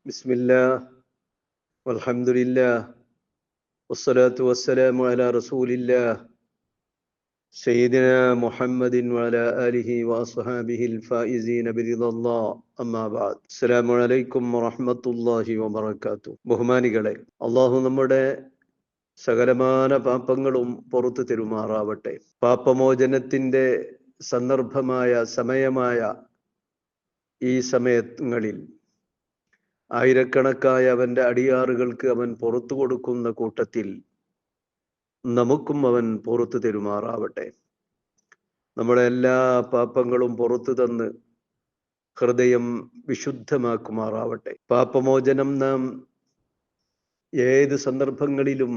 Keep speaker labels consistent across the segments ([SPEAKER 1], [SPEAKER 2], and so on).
[SPEAKER 1] ബിസ്മില്ലാ വൽഹംദുലില്ലാ വസ്സലാത്തു വസ്സലാമു അലാ റസൂലില്ലാ സയ്യിദിനാ മുഹമ്മദിൻ വഅലാ ആലിഹി വഅസ്ഹാബിഹിൽ ഫായിസീന ബിറിദല്ലാഹ് അമ്മാ ബഅദ്. അസ്സലാമു അലൈക്കും വറഹ്മത്തുള്ളാഹി വബറകാതുഹു. ബഹുമാനികളെ, അല്ലാഹു നമ്മുടെ സകലമാന പാപങ്ങളും പുറത്തു തരുമാറാവട്ടെ. പാപമോചനത്തിന്റെ സന്ദർഭമായ സമയമായ ഈ സമയങ്ങളിൽ ആയിരക്കണക്കായ അവന്റെ അടിയാറുകൾക്ക് അവൻ പുറത്തു കൊടുക്കുന്ന കൂട്ടത്തിൽ നമുക്കും അവൻ പുറത്തു തരുമാറാവട്ടെ. നമ്മുടെ എല്ലാ പാപങ്ങളും പുറത്തു തന്ന് ഹൃദയം വിശുദ്ധമാക്കുമാറാവട്ടെ. പാപമോചനം നാം ഏത് സന്ദർഭങ്ങളിലും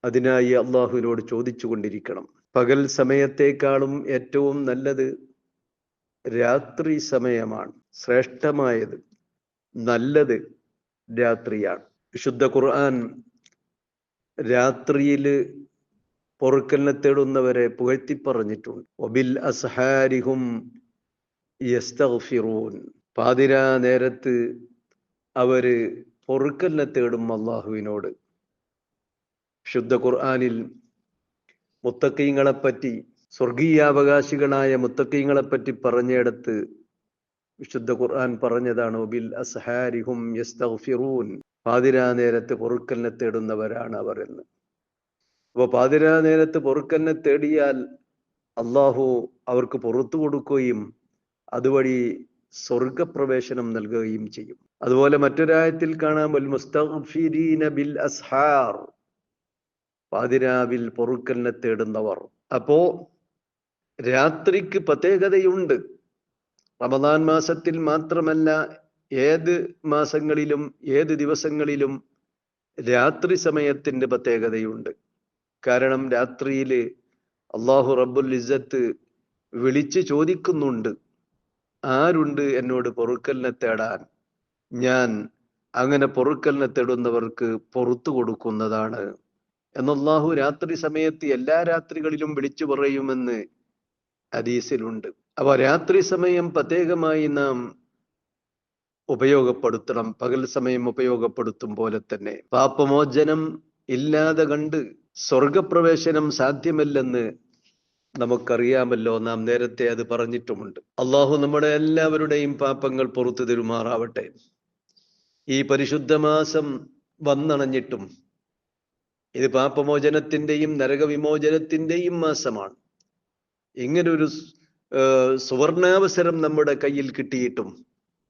[SPEAKER 1] അതിനായി അള്ളാഹുവിനോട് ചോദിച്ചു കൊണ്ടിരിക്കണം. പകൽ സമയത്തേക്കാളും ഏറ്റവും നല്ലത് രാത്രി സമയമാണ്. ശ്രേഷ്ഠമായത്, നല്ലത് രാത്രിയാണ്. വിശുദ്ധ ഖുർആൻ രാത്രിയിൽ പൊറുക്കലിനെ തേടുന്നവരെ പുകഴ്ത്തി പറഞ്ഞിട്ടുണ്ട്. വബിൽ അസ്ഹാരിഹും യസ്തഗ്ഫിറൂൻ. പാതിരാ നേരത്ത് അവര് പൊറുക്കലിനെ തേടും അള്ളാഹുവിനോട്. വിശുദ്ധ ഖുർആനിൽ മുത്തഖീങ്ങളെപ്പറ്റി, സ്വർഗീയാവകാശികളായ മുത്തഖീങ്ങളെപ്പറ്റി പറഞ്ഞിടത്ത് വിശുദ്ധ ഖുർആൻ പറഞ്ഞതാണ് വബിൽ അസ്ഹാരിഹും യസ്തഗ്ഫിറൂൻ. പാതിരാ നേരത്ത് പൊറുക്കലിനെ തേടുന്നവരാണ് അവർ എന്ന്. അപ്പൊ പാതിരാ നേരത്ത് പൊറുക്കലിനെ തേടിയാൽ അള്ളാഹു അവർക്ക് പുറത്തു കൊടുക്കുകയും അതുവഴി സ്വർഗപ്രവേശനം നൽകുകയും ചെയ്യും. അതുപോലെ മറ്റൊരായത്തിൽ കാണാം വൽ മുസ്തഗ്ഫിരീന ബിൽ അസ്ഹാർ. പാതിരാവിൽ പൊറുക്കലിനെ തേടുന്നവർ. അപ്പോ രാത്രിക്ക് പ്രത്യേകതയുണ്ട്. റമദാൻ മാസത്തിൽ മാത്രമല്ല, ഏത് മാസങ്ങളിലും ഏത് ദിവസങ്ങളിലും രാത്രി സമയത്തിന്റെ പ്രത്യേകതയുണ്ട്. കാരണം രാത്രിയിൽ അള്ളാഹു റബ്ബുൽ ഇസ്സത്ത് വിളിച്ച് ചോദിക്കുന്നുണ്ട്, ആരുണ്ട് എന്നോട് പൊറുക്കലിനെ തേടാൻ? ഞാൻ അങ്ങനെ പൊറുക്കലിനെ തേടുന്നവർക്ക് പുറത്തു കൊടുക്കുന്നതാണ് എന്നല്ലാഹു രാത്രി സമയത്ത് എല്ലാ രാത്രികളിലും വിളിച്ചു പറയുമെന്ന് ഹദീസിലുണ്ട്. അപ്പൊ രാത്രി സമയം പ്രത്യേകമായി നാം ഉപയോഗപ്പെടുത്തണം. പകൽ സമയം ഉപയോഗപ്പെടുത്തും പോലെ തന്നെ പാപമോചനം ഇല്ലാതെ കണ്ട് സ്വർഗപ്രവേശനം സാധ്യമല്ലെന്ന് നമുക്കറിയാമല്ലോ. നാം നേരത്തെ അത് പറഞ്ഞിട്ടുമുണ്ട്. അള്ളാഹു നമ്മുടെ എല്ലാവരുടെയും പാപങ്ങൾ പുറത്തു തരുമാറാവട്ടെ. ഈ പരിശുദ്ധ മാസം വന്നണഞ്ഞിട്ടും ഇത് പാപമോചനത്തിന്റെയും നരകവിമോചനത്തിന്റെയും മാസമാണ്. ഇങ്ങനൊരു സുവർണാവസരം നമ്മുടെ കയ്യിൽ കിട്ടിയിട്ടും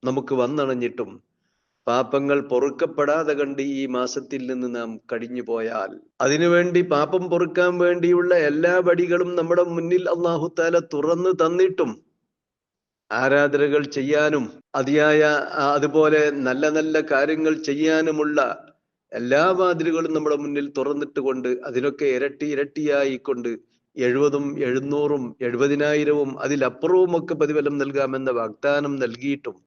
[SPEAKER 1] നമുക്ക് വന്നണഞ്ഞിട്ടും പാപങ്ങൾ പൊറുക്കപ്പെടാതെ കണ്ട് ഈ മാസത്തിൽ നിന്ന് നാം കഴിഞ്ഞു പോയാൽ, അതിനുവേണ്ടി പാപം പൊറുക്കാൻ വേണ്ടിയുള്ള എല്ലാ വഴികളും നമ്മുടെ മുന്നിൽ അല്ലാഹു തആല തുറന്നു തന്നിട്ടും ആരാധനകൾ ചെയ്യാനും അതിയായ അതുപോലെ നല്ല നല്ല കാര്യങ്ങൾ ചെയ്യാനുമുള്ള എല്ലാ വാതിലുകളും നമ്മുടെ മുന്നിൽ തുറന്നിട്ട് കൊണ്ട് അതിനൊക്കെ ഇരട്ടി ഇരട്ടിയായിക്കൊണ്ട് 70ഉം 700ഉം 70,000ഉം അതിലപ്പുറവും ഒക്കെ പ്രതിഫലം നൽകാമെന്ന വാഗ്ദാനം നൽകിയിട്ടും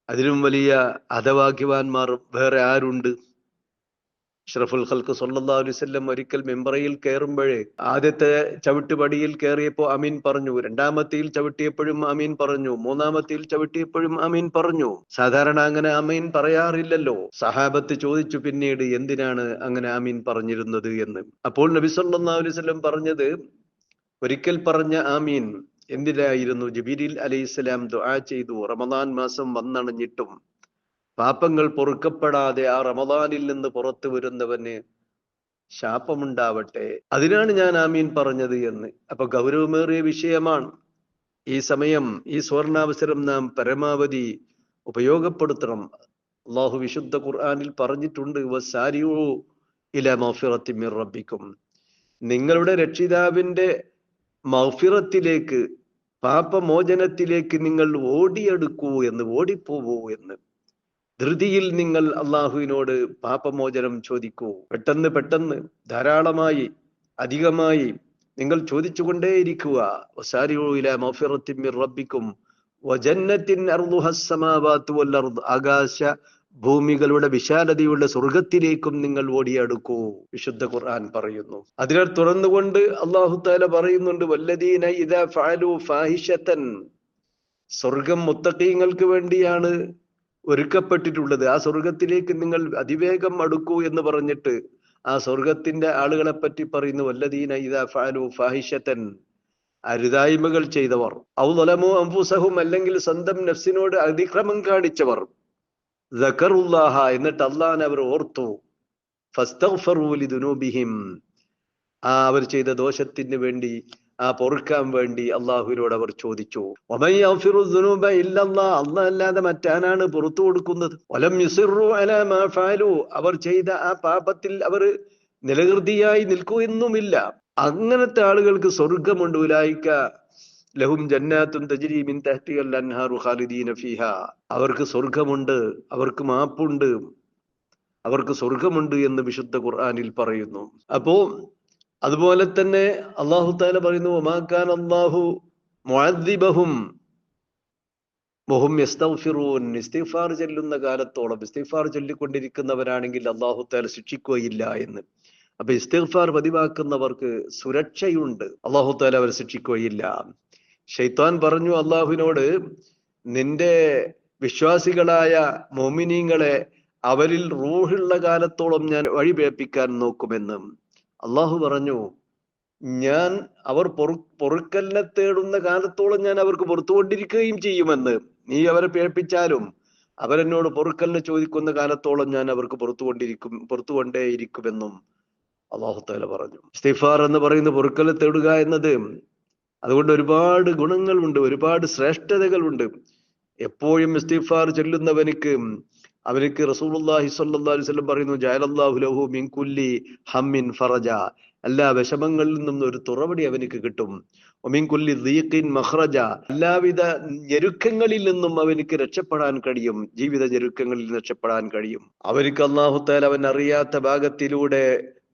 [SPEAKER 1] അതിലും വലിയ ഹതഭാഗ്യവാന്മാർ വേറെ ആരുണ്ട്? അഷ്റഫുൽ ഖൽഖ് സല്ലല്ലാഹു അലൈഹി വസല്ലം ഒരിക്കൽ മെമ്പറയിൽ കയറുമ്പോഴേ ആദ്യത്തെ ചവിട്ടുപടിയിൽ കയറിയപ്പോൾ അമീൻ പറഞ്ഞു, രണ്ടാമത്തെയിൽ ചവിട്ടിയപ്പോഴും അമീൻ പറഞ്ഞു, മൂന്നാമത്തെയിൽ ചവിട്ടിയപ്പോഴും അമീൻ പറഞ്ഞു. സാധാരണ അങ്ങനെ അമീൻ പറയാറില്ലല്ലോ. സഹാബത്ത് ചോദിച്ചു പിന്നീട്, എന്തിനാണ് അങ്ങനെ അമീൻ പറഞ്ഞിരുന്നത് എന്ന്. അപ്പോൾ നബി സല്ലല്ലാഹു അലൈഹി വസല്ലം പറഞ്ഞത്, ഒരിക്കൽ പറഞ്ഞ ആമീൻ എന്തിനായിരുന്നു? ജിബ്രീൽ അലൈഹിസ്സലാം ദുആ ചെയ്തു, റമദാൻ മാസം വന്നണഞ്ഞിട്ടും പാപങ്ങൾ പൊറുക്കപ്പെടാതെ ആ റമദാനിൽ നിന്ന് പുറത്തു വരുന്നവന് ശാപമുണ്ടാവട്ടെ, അതിനാണ് ഞാൻ ആമീൻ പറഞ്ഞത് എന്ന്. അപ്പൊ ഗൗരവമേറിയ വിഷയമാണ്. ഈ സമയം, ഈ സുവർണാവസരം നാം പരമാവധി ഉപയോഗപ്പെടുത്തണം. അല്ലാഹു വിശുദ്ധ ഖുർആനിൽ പറഞ്ഞിട്ടുണ്ട്, വസാരിഉ ഇലാ മഗ്ഫിറത്തിൻ മിർ റബ്ബിക്കും. നിങ്ങളുടെ രക്ഷിതാവിന്റെ മഗ്ഫിറത്തിലേക്ക്, പാപമോചനത്തിലേക്ക് നിങ്ങൾ ഓടിയെടുക്കൂ എന്ന്, ഓടിപ്പോവൂ എന്ന്. ധൃതിയിൽ നിങ്ങൾ അള്ളാഹുവിനോട് പാപമോചനം ചോദിക്കൂ. പെട്ടെന്ന് പെട്ടെന്ന് ധാരാളമായി അധികമായി നിങ്ങൾ ചോദിച്ചുകൊണ്ടേയിരിക്കുക. വസാരിഉ ഇലാ മഗ്ഫിറത്തിൻ മിർ റബ്ബിക്കും വജന്നത്തിൻ അർദുഹ അസ്സമാവാതു വൽ അർദ്. ആകാശ ഭൂമികളുടെ വിശാലതയുള്ള സ്വർഗത്തിലേക്കും നിങ്ങൾ ഓടിയടുക്കൂ. വിശുദ്ധ ഖുർആൻ പറയുന്നു. അതിനാൽ തുറന്നുകൊണ്ട് അല്ലാഹു തആല പറയുന്നുണ്ട്, വല്ലദീന ഇദാ ഫഅലു ഫാഹിഷതൻ. സ്വർഗം മുത്തഖീങ്ങൾക്ക് വേണ്ടിയാണ് ഒരുക്കപ്പെട്ടിട്ടുള്ളത്. ആ സ്വർഗത്തിലേക്ക് നിങ്ങൾ അതിവേഗം അടുക്കൂ എന്ന് പറഞ്ഞിട്ട് ആ സ്വർഗത്തിന്റെ ആളുകളെ പറ്റി പറയുന്നു, വല്ലദീന ഇദാ ഫഅലു ഫാഹിഷതൻ. അരുതായ്മകൾ ചെയ്തവർ, ഔ ളലമു അൻഫുസഹും, അല്ലെങ്കിൽ സ്വന്തം നഫ്സിനോട് അതിക്രമം കാണിച്ചവർ, ദക്കറുല്ലാഹ, എന്നിട്ട് അള്ളാഹനെ അവർ ഓർത്തു, ഫസ്തഗ്ഫറൂ ലിദുനൂബിഹിം, അവർ ചെയ്ത ദോഷത്തിന് വേണ്ടി, പൊറുക്കാൻ വേണ്ടി അള്ളാഹുവിനോട് അവർ ചോദിച്ചു. വമൻ യഗ്ഫിറു ദുനൂബ ഇല്ലല്ലാഹ്, അല്ലാഹ് അല്ലാതെ മറ്റാരാണ് പുറത്തു കൊടുക്കുന്നത്? വലം യുസിറു അലാ മാ ഫഅലു, അവർ ചെയ്ത ആ പാപത്തിൽ അവർ നിലകൃതിയായി നിൽക്കുമെന്നുമില്ല. അങ്ങനത്തെ ആളുകൾക്ക് സ്വർഗമുണ്ട്. ഉലൈക ലഹും ജന്നാത്തുൻ തജ്രി മിൻ തഹ്തിഹൽ അൻഹാറു ഖാലിദീന ഫീഹാ, അവർക്ക് സ്വർഗമുണ്ട്, അവർക്ക് മാപ്പുണ്ട്, അവർക്ക് സ്വർഗമുണ്ട് എന്ന് വിശുദ്ധ ഖുർആനിൽ പറയുന്നു. അപ്പോ അതുപോലെ തന്നെ അല്ലാഹു തആല പറയുന്നു, വമാ കാന അല്ലാഹു മുഅദ്ദിബഹും വഹും യസ്തഗ്ഫിറൂൻ. ഇസ്തിഗ്ഫാർ ചൊല്ലുന്ന കാലത്തോളം, ഇസ്തിഗ്ഫാർ ചൊല്ലിക്കൊണ്ടിരിക്കുന്നവരാണെങ്കിൽ അല്ലാഹു തആല ശിക്ഷിക്കുകയില്ല എന്ന്. അപ്പൊ ഇസ്തിഗ്ഫാർ പതിവാക്കുന്നവർക്ക് സുരക്ഷയുണ്ട്, അല്ലാഹു തആല അവരെ ശിക്ഷിക്കുകയില്ല. ശൈത്താൻ പറഞ്ഞു അള്ളാഹുവിനോട്, നിന്റെ വിശ്വാസികളായ മോമിനീങ്ങളെ അവരിൽ റൂഹുള്ള കാലത്തോളം ഞാൻ വഴിപേപ്പിക്കാൻ നോക്കുമെന്ന്. അള്ളാഹു പറഞ്ഞു, ഞാൻ അവർ പൊറുക്കലിനെ തേടുന്ന കാലത്തോളം ഞാൻ അവർക്ക് പൊറുത്തുകൊണ്ടിരിക്കുകയും ചെയ്യുമെന്ന്. നീ അവരെ പേപ്പിച്ചാലും അവരെന്നോട് പൊറുക്കലിനെ ചോദിക്കുന്ന കാലത്തോളം ഞാൻ അവർക്ക് പൊറുത്തുകൊണ്ടേയിരിക്കുമെന്നും അല്ലാഹു തആല പറഞ്ഞു. ഇസ്തിഗ്ഫാർ എന്ന് പറയുന്ന പൊറുക്കലിനെ തേടുക എന്നത്, അതുകൊണ്ട് ഒരുപാട് ഗുണങ്ങളുണ്ട്, ഒരുപാട് ശ്രേഷ്ഠതകളുണ്ട്. എപ്പോഴും ഇസ്തിഗ്ഫാർ ചൊല്ലുന്നവനിക്ക് അവനിക്ക് റസൂലുള്ളാഹി സ്വല്ലല്ലാഹു അലൈഹി വസല്ലം പറയുന്നു, ജഅലല്ലാഹു ലഹു മിൻ കുല്ലി ഹമ്മിൻ ഫറജ, എല്ലാ വിഷമങ്ങളിൽ നിന്നും ഒരു തുറവടി അവനിക്ക് കിട്ടും. വമിൻ കുല്ലി ദീഖിൻ മഖ്റജ, എല്ലാവിധ ഞെരുക്കങ്ങളിൽ നിന്നും അവനിക്ക് രക്ഷപ്പെടാൻ കഴിയും, ജീവിത ഞെരുക്കങ്ങളിൽ രക്ഷപ്പെടാൻ കഴിയും. അവനിക്ക് അല്ലാഹു തആല അവൻ അറിയാത്ത ഭാഗത്തിലൂടെ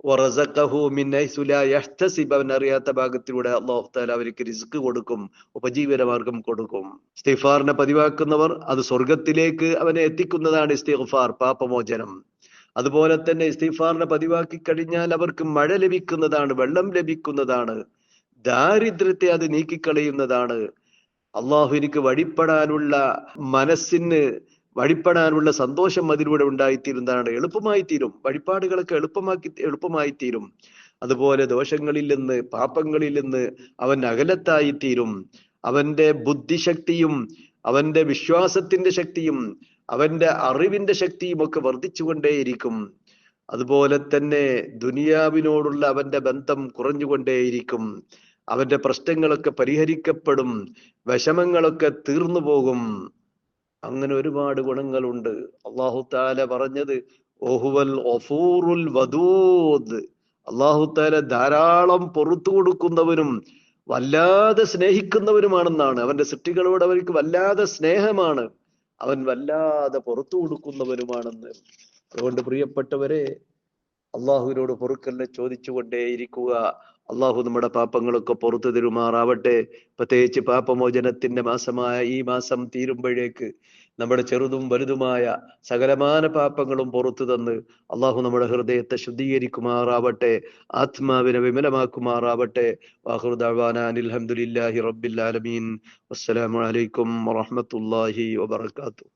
[SPEAKER 1] വറസഖഹു മിൻ ഹൈസു ലാ യഹ്തസിബ്, അവൻ അറിയാത്ത ഭാഗത്തിലൂടെ അല്ലാഹു തആല അവർക്ക് റിസ്ക് കൊടുക്കും, ഉപജീവന മാർഗം കൊടുക്കും. ഇസ്തിഗ്ഫാറിനെ പതിവാക്കുന്നവർ, അത് സ്വർഗത്തിലേക്ക് അവനെ എത്തിക്കുന്നതാണ് ഇസ്തിഗ്ഫാർ, പാപമോചനം. അതുപോലെ തന്നെ ഇസ്തിഗ്ഫാറിനെ പതിവാക്കി കഴിഞ്ഞാൽ അവർക്ക് മഴ ലഭിക്കുന്നതാണ്, വെള്ളം ലഭിക്കുന്നതാണ്, ദാരിദ്ര്യത്തെ അത് നീക്കിക്കളയുന്നതാണ്. അള്ളാഹുവിനിക്ക് വഴിപ്പെടാനുള്ള മനസ്സിന് വഴിപ്പെടാനുള്ള സന്തോഷം അതിലൂടെ ഉണ്ടായിത്തീരുന്നതാണ്, എളുപ്പമായി തീരും. വഴിപാടുകളൊക്കെ എളുപ്പമായി തീരും. അതുപോലെ ദോഷങ്ങളിൽ നിന്ന്, പാപങ്ങളിൽ നിന്ന് അവൻ അകലത്തായി തീരും. അവന്റെ ബുദ്ധിശക്തിയും അവന്റെ വിശ്വാസത്തിന്റെ ശക്തിയും അവന്റെ അറിവിന്റെ ശക്തിയും ഒക്കെ വർദ്ധിച്ചുകൊണ്ടേയിരിക്കും. അതുപോലെ തന്നെ ദുനിയാവിനോടുള്ള അവന്റെ ബന്ധം കുറഞ്ഞുകൊണ്ടേയിരിക്കും. അവന്റെ പ്രശ്നങ്ങളൊക്കെ പരിഹരിക്കപ്പെടും, വിഷമങ്ങളൊക്കെ തീർന്നു പോകും. അങ്ങനെ ഒരുപാട് ഗുണങ്ങളുണ്ട്. അല്ലാഹു തആല പറഞ്ഞത് ഓഹുവൽ ഗഫൂറുൽ വദൂദ്, അല്ലാഹു തആല ധാരാളം പൊറുത്തു കൊടുക്കുന്നവനും വല്ലാതെ സ്നേഹിക്കുന്നവനുമാണെന്നാണ്. അവന്റെ സൃഷ്ടികളോട് അവർക്ക് വല്ലാതെ സ്നേഹമാണ്, അവൻ വല്ലാതെ പുറത്തു കൊടുക്കുന്നവനുമാണെന്ന്. അതുകൊണ്ട് പ്രിയപ്പെട്ടവരെ, അള്ളാഹുവിനോട് പൊറുക്കലിനെ ചോദിച്ചുകൊണ്ടേയിരിക്കുക. അള്ളാഹു നമ്മുടെ പാപങ്ങളൊക്കെ പുറത്തു തരുമാറാവട്ടെ. പ്രത്യേകിച്ച് പാപമോചനത്തിന്റെ മാസമായ ഈ മാസം തീരുമ്പോഴേക്ക് നമ്മുടെ ചെറുതും വലുതുമായ സകലമാന പാപങ്ങളും പുറത്തു തന്ന് അള്ളാഹു നമ്മുടെ ഹൃദയത്തെ ശുദ്ധീകരിക്കുമാറാവട്ടെ, ആത്മാവിനെ വിമലമാക്കുമാറാവട്ടെ. വാഖിറു ദഅ്വാനാ അനിൽ ഹംദുലില്ലാഹി റബ്ബിൽ ആലമീൻ. വസ്സലാമു അലൈക്കും വറഹ്മത്തുള്ളാഹി വബറകാതുഹു.